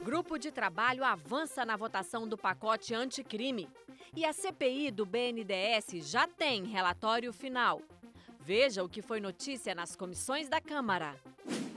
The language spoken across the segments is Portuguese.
Grupo de trabalho avança na votação do pacote anticrime. E a CPI do BNDES já tem relatório final. Veja o que foi notícia nas comissões da Câmara.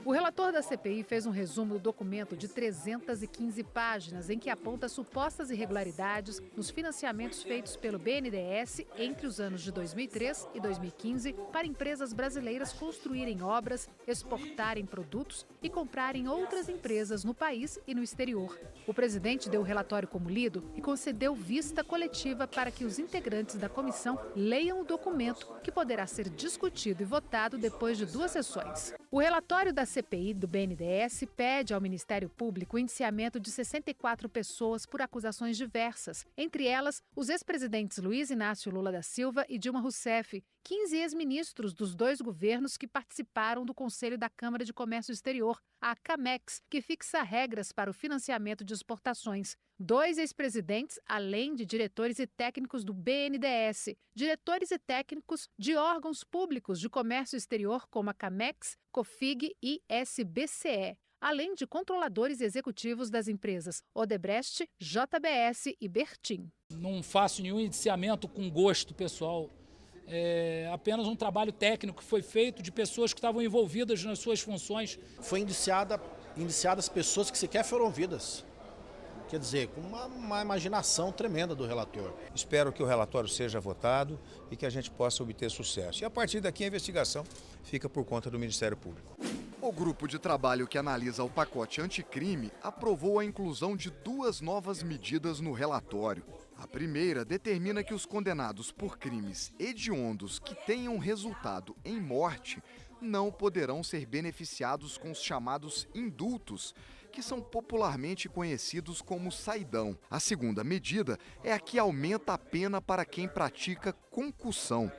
O relator da CPI fez um resumo do documento de 315 páginas em que aponta supostas irregularidades nos financiamentos feitos pelo BNDES entre os anos de 2003 e 2015 para empresas brasileiras construírem obras, exportarem produtos e comprarem outras empresas no país e no exterior. O presidente deu o relatório como lido e concedeu vista coletiva para que os integrantes da comissão leiam o documento, que poderá ser discutido e votado depois de 2 sessões. O relatório da CPI do BNDES pede ao Ministério Público o indiciamento de 64 pessoas por acusações diversas, entre elas os ex-presidentes Luiz Inácio Lula da Silva e Dilma Rousseff, 15 ex-ministros dos 2 governos que participaram do Conselho da Câmara de Comércio Exterior, a CAMEX, que fixa regras para o financiamento de exportações. 2 ex-presidentes, além de diretores e técnicos do BNDES, diretores e técnicos de órgãos públicos de comércio exterior como a CAMEX, COFIG e SBCE, além de controladores executivos das empresas Odebrecht, JBS e Bertin. Não faço nenhum indiciamento com gosto pessoal. É apenas um trabalho técnico que foi feito de pessoas que estavam envolvidas nas suas funções. Foi indiciadas pessoas que sequer foram ouvidas. Quer dizer, com uma imaginação tremenda do relator. Espero que o relatório seja votado e que a gente possa obter sucesso. E a partir daqui a investigação fica por conta do Ministério Público. O grupo de trabalho que analisa o pacote anticrime aprovou a inclusão de 2 novas medidas no relatório. A primeira determina que os condenados por crimes hediondos que tenham resultado em morte não poderão ser beneficiados com os chamados indultos, que são popularmente conhecidos como saidão. A segunda medida é a que aumenta a pena para quem pratica concussão.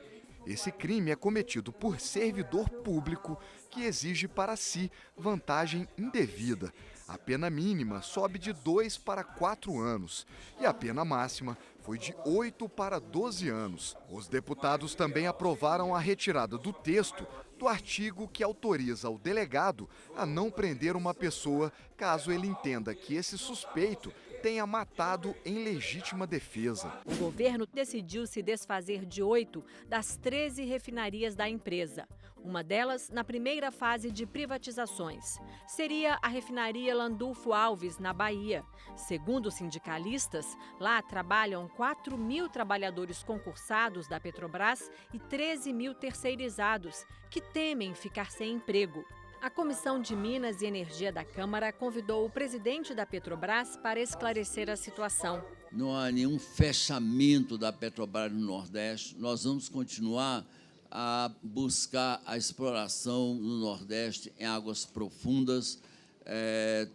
Esse crime é cometido por servidor público que exige para si vantagem indevida. A pena mínima sobe de 2 para 4 anos e a pena máxima foi de 8 para 12 anos. Os deputados também aprovaram a retirada do texto do artigo que autoriza o delegado a não prender uma pessoa caso ele entenda que esse suspeito tenha matado em legítima defesa. O governo decidiu se desfazer de 8 das 13 refinarias da empresa. Uma delas na primeira fase de privatizações. Seria a refinaria Landulfo Alves, na Bahia. Segundo os sindicalistas, lá trabalham 4.000 trabalhadores concursados da Petrobras e 13.000 terceirizados, que temem ficar sem emprego. A Comissão de Minas e Energia da Câmara convidou o presidente da Petrobras para esclarecer a situação. Não há nenhum fechamento da Petrobras no Nordeste. Nós vamos continuar a buscar a exploração no Nordeste em águas profundas.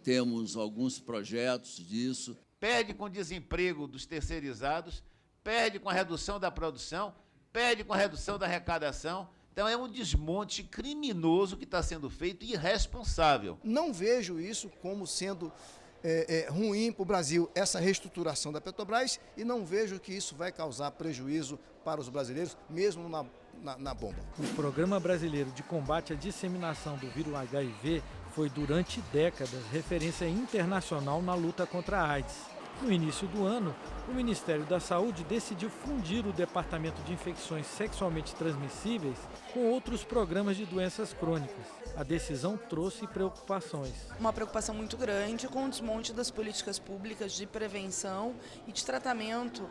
Temos alguns projetos disso. Perde com o desemprego dos terceirizados, perde com a redução da produção, perde com a redução da arrecadação. Então é um desmonte criminoso que está sendo feito e irresponsável. Não vejo isso como sendo ruim para o Brasil, essa reestruturação da Petrobras, e não vejo que isso vai causar prejuízo para os brasileiros, mesmo na bomba. O Programa Brasileiro de Combate à Disseminação do vírus HIV foi durante décadas referência internacional na luta contra a AIDS. No início do ano, o Ministério da Saúde decidiu fundir o Departamento de Infecções Sexualmente Transmissíveis com outros programas de doenças crônicas. A decisão trouxe preocupações. Uma preocupação muito grande com o desmonte das políticas públicas de prevenção e de tratamento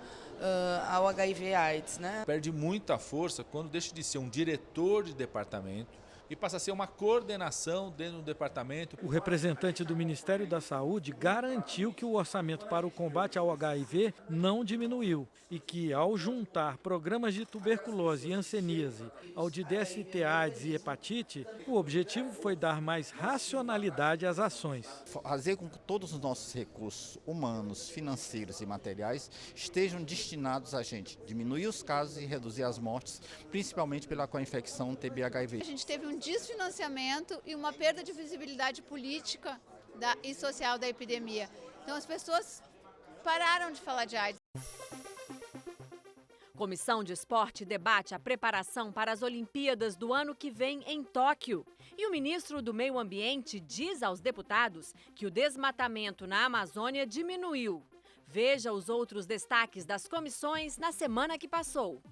ao HIV/AIDS, né? Perde muita força quando deixa de ser um diretor de departamento e passa a ser uma coordenação dentro do departamento. O representante do Ministério da Saúde garantiu que o orçamento para o combate ao HIV não diminuiu e que, ao juntar programas de tuberculose e hanseníase ao de DST, AIDS e hepatite, o objetivo foi dar mais racionalidade às ações. Fazer com que todos os nossos recursos humanos, financeiros e materiais estejam destinados a gente diminuir os casos e reduzir as mortes, principalmente pela co-infecção TB-HIV. A gente teve um desfinanciamento e uma perda de visibilidade política e social da epidemia. Então as pessoas pararam de falar de AIDS. Comissão de Esporte debate a preparação para as Olimpíadas do ano que vem em Tóquio. E o ministro do Meio Ambiente diz aos deputados que o desmatamento na Amazônia diminuiu. Veja os outros destaques das comissões na semana que passou.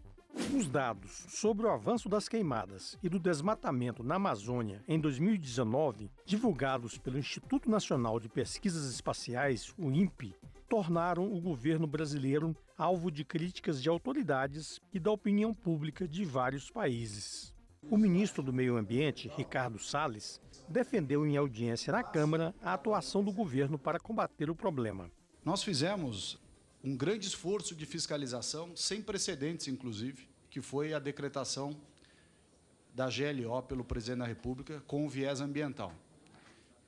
Os dados sobre o avanço das queimadas e do desmatamento na Amazônia em 2019, divulgados pelo Instituto Nacional de Pesquisas Espaciais, o INPE, tornaram o governo brasileiro alvo de críticas de autoridades e da opinião pública de vários países. O ministro do Meio Ambiente, Ricardo Salles, defendeu em audiência na Câmara a atuação do governo para combater o problema. Nós fizemos um grande esforço de fiscalização, sem precedentes, inclusive, que foi a decretação da GLO pelo presidente da República com viés ambiental.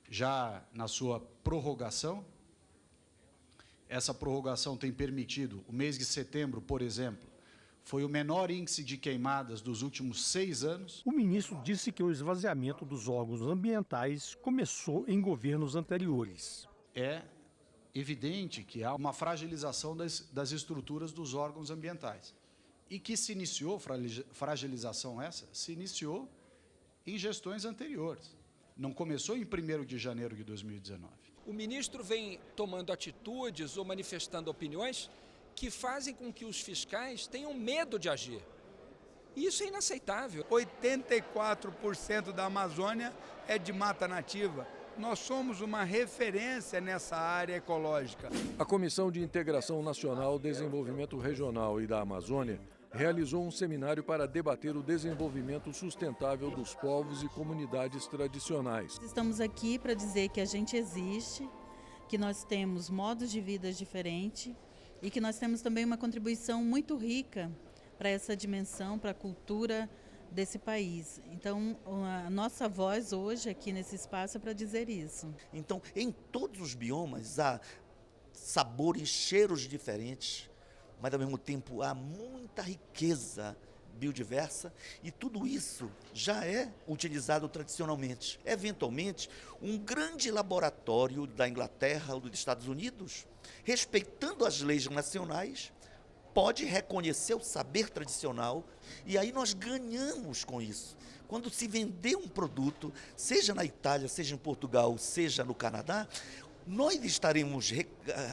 Já na sua prorrogação, essa prorrogação tem permitido, o mês de setembro, por exemplo, foi o menor índice de queimadas dos últimos 6 anos. O ministro disse que o esvaziamento dos órgãos ambientais começou em governos anteriores. É evidente que há uma fragilização das estruturas dos órgãos ambientais. E que se iniciou, fragilização essa, se iniciou em gestões anteriores. Não começou em 1º de janeiro de 2019. O ministro vem tomando atitudes ou manifestando opiniões que fazem com que os fiscais tenham medo de agir. E isso é inaceitável. 84% da Amazônia é de mata nativa. Nós somos uma referência nessa área ecológica. A Comissão de Integração Nacional, Desenvolvimento Regional e da Amazônia realizou um seminário para debater o desenvolvimento sustentável dos povos e comunidades tradicionais. Estamos aqui para dizer que a gente existe, que nós temos modos de vida diferentes e que nós temos também uma contribuição muito rica para essa dimensão, para a cultura desse país. Então, a nossa voz hoje aqui nesse espaço é para dizer isso. Então, em todos os biomas há sabores, cheiros diferentes, mas ao mesmo tempo há muita riqueza biodiversa e tudo isso já é utilizado tradicionalmente. Eventualmente, um grande laboratório da Inglaterra ou dos Estados Unidos, respeitando as leis nacionais, pode reconhecer o saber tradicional e aí nós ganhamos com isso. Quando se vender um produto, seja na Itália, seja em Portugal, seja no Canadá, nós estaremos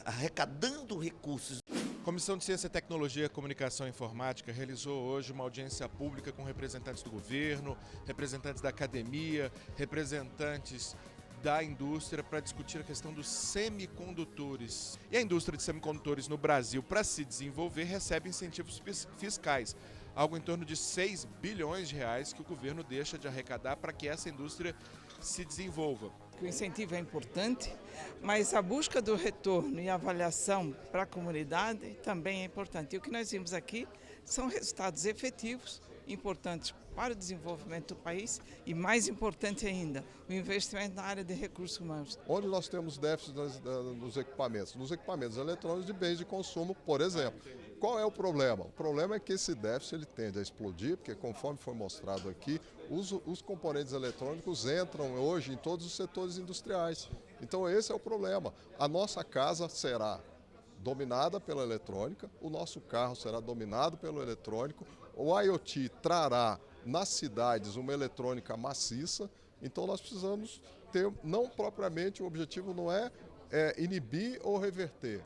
arrecadando recursos. A Comissão de Ciência, Tecnologia, Comunicação e Informática realizou hoje uma audiência pública com representantes do governo, representantes da academia, representantes da indústria para discutir a questão dos semicondutores. E a indústria de semicondutores no Brasil, para se desenvolver, recebe incentivos fiscais, algo em torno de 6 bilhões de reais que o governo deixa de arrecadar para que essa indústria se desenvolva. O incentivo é importante, mas a busca do retorno e avaliação para a comunidade também é importante. E o que nós vimos aqui são resultados efetivos, importantes para o desenvolvimento do país e, mais importante ainda, o investimento na área de recursos humanos. Onde nós temos déficit nos equipamentos eletrônicos de bens de consumo, por exemplo. Qual é o problema? O problema é que esse déficit ele tende a explodir, porque conforme foi mostrado aqui, os componentes eletrônicos entram hoje em todos os setores industriais. Então esse é o problema. A nossa casa será dominada pela eletrônica, o nosso carro será dominado pelo eletrônico, o IoT trará nas cidades uma eletrônica maciça, então nós precisamos ter, não propriamente, o objetivo não é inibir ou reverter.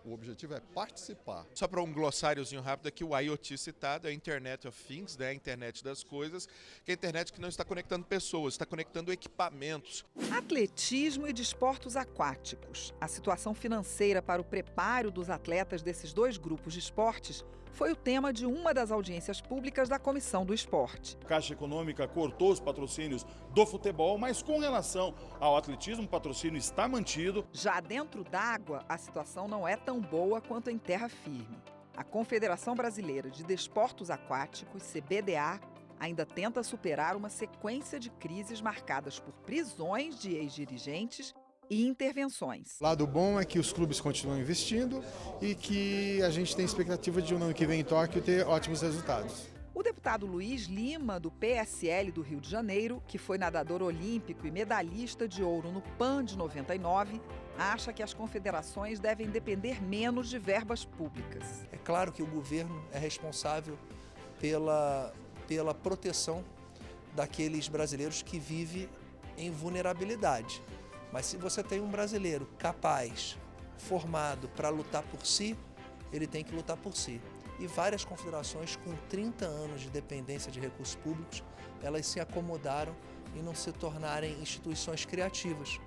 O objetivo é participar. Só para um glossáriozinho rápido aqui, o IoT citado é a Internet of Things, né? A internet das coisas, que é a internet que não está conectando pessoas, está conectando equipamentos. Atletismo e desportos aquáticos. A situação financeira para o preparo dos atletas desses dois grupos de esportes foi o tema de uma das audiências públicas da Comissão do Esporte. A Caixa Econômica cortou os patrocínios do futebol, mas com relação ao atletismo, o patrocínio está mantido. Já dentro d'água, a situação não é tão boa quanto em terra firme. A Confederação Brasileira de Desportos Aquáticos, CBDA, ainda tenta superar uma sequência de crises marcadas por prisões de ex-dirigentes e intervenções. O lado bom é que os clubes continuam investindo e que a gente tem expectativa de no ano que vem em Tóquio ter ótimos resultados. O deputado Luiz Lima, do PSL do Rio de Janeiro, que foi nadador olímpico e medalhista de ouro no PAN de 99, acha que as confederações devem depender menos de verbas públicas. É claro que o governo é responsável pela proteção daqueles brasileiros que vivem em vulnerabilidade. Mas se você tem um brasileiro capaz, formado para lutar por si, ele tem que lutar por si. E várias confederações com 30 anos de dependência de recursos públicos, elas se acomodaram em não se tornarem instituições criativas.